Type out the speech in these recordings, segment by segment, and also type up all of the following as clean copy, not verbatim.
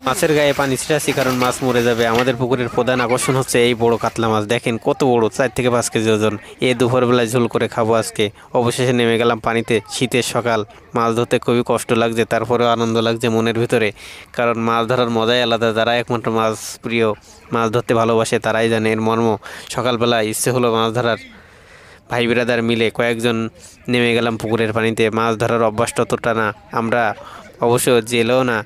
মাছের গায়ে পানি ছিটাচ্ছি কারণ মাছ মরে যাবে। আমাদের পুকুরের প্রধান আকর্ষণ হচ্ছে এই বড় কাতলা মাছ। দেখেন কত বড়, 4 থেকে 5 কেজি ওজন। দুপুরবেলায় ঝোল করে খাবো আজকে। অবশেষে নেমে গেলাম পানিতে। শীতের সকাল, মাছ ধরতে খুবই কষ্ট লাগছে, তারপরেও আনন্দ লাগছে মনের ভিতরে। কারণ মাছ ধরার মজাই আলাদা। যারা একমাত্র মাছ প্রিয়, মাছ ধরতে ভালোবাসে, তারাই জানে এর মর্ম। সকালবেলা ইচ্ছে হলো মাছ ধরার। ভাই বিরাদার মিলে কয়েকজন নেমে গেলাম পুকুরের পানিতে। মাছ ধরার অভ্যাস ততটা না, আমরা অবশ্য জেলেও না,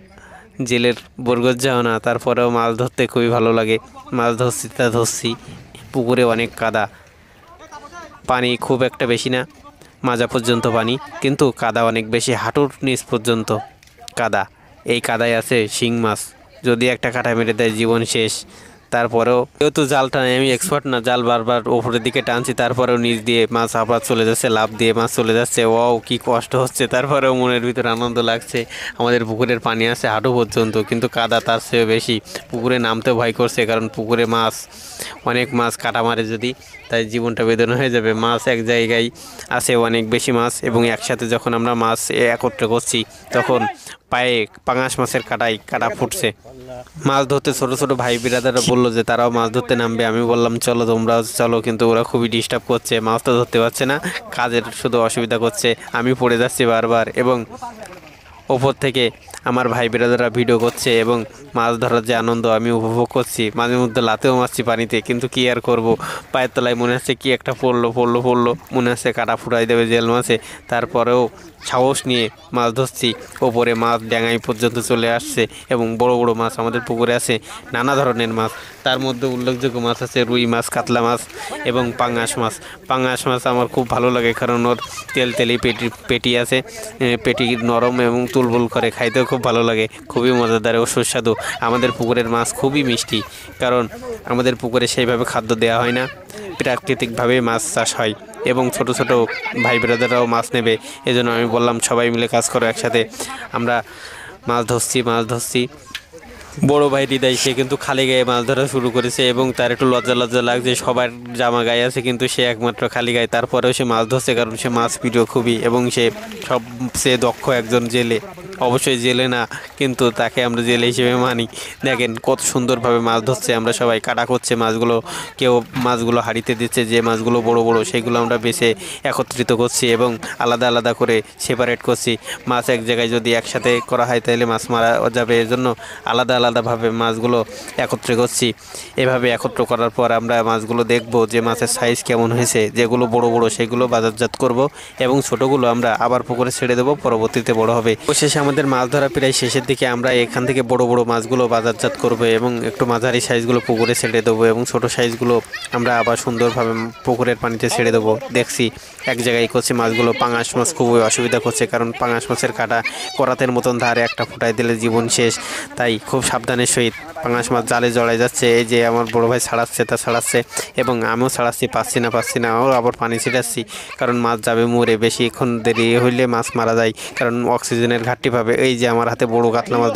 জেলের বরগজ্জাও না, তারপরেও মাছ ধরতে খুবই ভালো লাগে। মাছ ধরছি তা ধরছি। পুকুরে অনেক কাদা, পানি খুব একটা বেশি না, মাজা পর্যন্ত পানি, কিন্তু কাদা অনেক বেশি, হাঁটুর নিচ পর্যন্ত কাদা। এই কাদায় আছে শিং মাছ, যদি একটা কাঁটা মেরে দেয় জীবন শেষ। তারপরেও যেহেতু জাল টানে, আমি এক্সপার্ট না, জাল বারবার ওপরের দিকে টানছি, তারপরেও নিচ দিয়ে মাছ আবার চলে যাচ্ছে, লাফ দিয়ে মাছ চলে যাচ্ছে। ওয়াও, কি কষ্ট হচ্ছে, তারপরেও মনের ভিতরে আনন্দ লাগছে। আমাদের পুকুরের পানি আছে হাঁটু পর্যন্ত, কিন্তু কাদা তার চেয়েও বেশি। পুকুরে নামতেও ভয় করছে, কারণ পুকুরে মাছ, অনেক মাছ কাটা মারে যদি, তাই জীবনটা বেদনা হয়ে যাবে। মাছ এক জায়গায় আছে অনেক বেশি মাছ, এবং একসাথে যখন আমরা মাছ একত্রে করছি, তখন পায়ে পাঙাশ মাছের কাটা ফুটছে। মাছ ধরতে ছোট ছোট ভাই বিরাদাররা বললো যে তারাও মাছ ধরতে নামবে। আমি বললাম চলো, তোমরাও চলো, কিন্তু ওরা খুবই ডিস্টার্ব করছে, মাছ তো ধরতে পারছে না, কাজের শুধু অসুবিধা করছে। আমি পড়ে যাচ্ছি বারবার, এবং ওপর থেকে আমার ভাই বিরাদাররা ভিডিও করছে, এবং মাছ ধরার যে আনন্দ আমি উপভোগ করছি। মাঝে মধ্যে লাতেও মারছি পানিতে, কিন্তু কি আর করব, পায়ের তলায় মনে হচ্ছে কি একটা পড়লো, মনে হচ্ছে কাটা ফুটাই দেবে জেল মাছে। তারপরেও সাহস নিয়ে মাছ ধরছি। ওপরে মাছ ড্যাঙাই পর্যন্ত চলে আসছে, এবং বড় বড় মাছ আমাদের পুকুরে আছে, নানা ধরনের মাছ। তার মধ্যে উল্লেখযোগ্য মাছ আছে রুই মাছ, কাতলা মাছ এবং পাঙাশ মাছ আমার খুব ভালো লাগে, কারণ ওর তেলি পেটি আছে, পেটি নরম এবং তুলবুল করে, খাইতেও খুব ভালো লাগে, খুবই মজাদার ও সুস্বাদু। আমাদের পুকুরের মাছ খুবই মিষ্টি, কারণ আমাদের পুকুরে সেইভাবে খাদ্য দেওয়া হয় না, প্রাকৃতিকভাবে মাছ চাষ হয়, এবং ছোট ছোট ভাই ব্রাদাররাও মাছ নেবে। এজন্য আমি বললাম সবাই মিলে কাজ করো একসাথে। আমরা মাছ ধরছি। বড় ভাই হৃদয়, সে কিন্তু খালি গায়ে মাছ ধরা শুরু করেছে, এবং তার একটু লজ্জা লাগছে। সবার জামা গায়ে আছে, কিন্তু সে একমাত্র খালি গায়ে, তারপরেও সে মাছ ধরছে, কারণ সে মাছ প্রিয় খুবই, এবং সে সবচেয়ে দক্ষ একজন জেলে। অবশ্যই জেলে না, কিন্তু তাকে আমরা জেলে হিসেবে মানি। দেখেন কত সুন্দরভাবে মাছ ধরছে, আমরা সবাই কাটা করছে মাছগুলো, কেউ মাছগুলো হাঁড়িতে দিচ্ছে, যে মাছগুলো বড় বড় সেগুলো আমরা বেছে একত্রিত করছি, এবং আলাদা আলাদা করে সেপারেট করছি। মাছ এক জায়গায় যদি একসাথে করা হয় তাহলে মাছ মারা যাবে, এজন্য আলাদাভাবে মাছগুলো একত্রে করছি। এভাবে একত্র করার পর আমরা মাছগুলো দেখব যে মাছের সাইজ কেমন হয়েছে। যেগুলো বড় বড় সেগুলো বাজারজাত করব, এবং ছোটোগুলো আমরা আবার পুকুরে ছেড়ে দেবো, পরবর্তীতে বড় হবে। অবশেষে আমাদের মাছ ধরা প্রায় শেষের দিকে। আমরা এখান থেকে বড় বড় মাছগুলো বাজারজাত করব, এবং একটু মাঝারি সাইজগুলো পুকুরে ছেড়ে দেবো, এবং ছোট সাইজগুলো আমরা আবার সুন্দরভাবে পুকুরের পানিতে ছেড়ে দেবো। দেখছি এক জায়গায় করছি মাছগুলো। পাঙাশ মাছ খুবই অসুবিধা করছে, কারণ পাঙাশ মাছের কাটা করাতের মতন ধারে, একটা ফুটাই দিলে জীবন শেষ। তাই খুব সাবধানের সহিত পাঙাশ মাছ জালে জড়াই যাচ্ছে। এই যে আমার বড় ভাই ছাড়াচ্ছে, এবং আমিও ছাড়াচ্ছি, পাচ্ছি না, ও আবার পানি ছিটাচ্ছি, কারণ মাছ যাবে মরে। বেশিক্ষণ দেরি হইলে মাছ মারা যায়, কারণ অক্সিজেনের ঘাটতি পাবে। এই যে আমার হাতে বড় কাতলা মাছ